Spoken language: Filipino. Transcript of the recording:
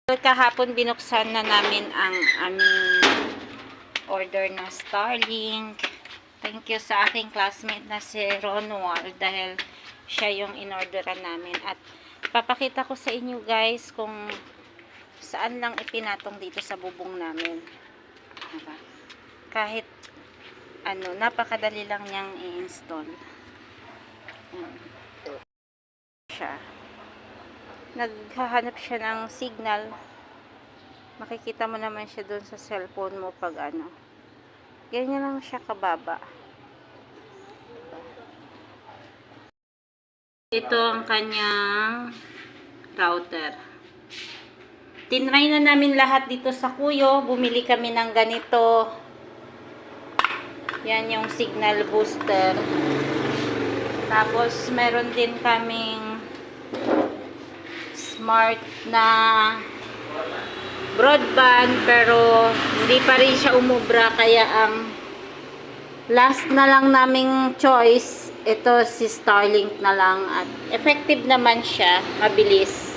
Kahapon binuksan na namin ang aming order na Starlink. Thank you sa aking classmate na si Ronwald dahil siya yung inorderan namin. At papakita ko sa inyo guys kung saan lang ipinatong dito sa bubong namin. Diba? Kahit napakadali lang niyang i-install. Siya. Naghahanap siya ng signal. Makikita mo naman siya doon sa cellphone mo pag ganyan lang siya kababa. Ito ang kanyang router. Tinry na namin lahat dito sa Kuyo. Bumili kami ng ganito. Yan yung signal booster. Tapos meron din kaming smart na broadband pero hindi pa rin siya umubra, kaya ang last na lang naming choice ito si Starlink na lang at effective naman siya, mabilis.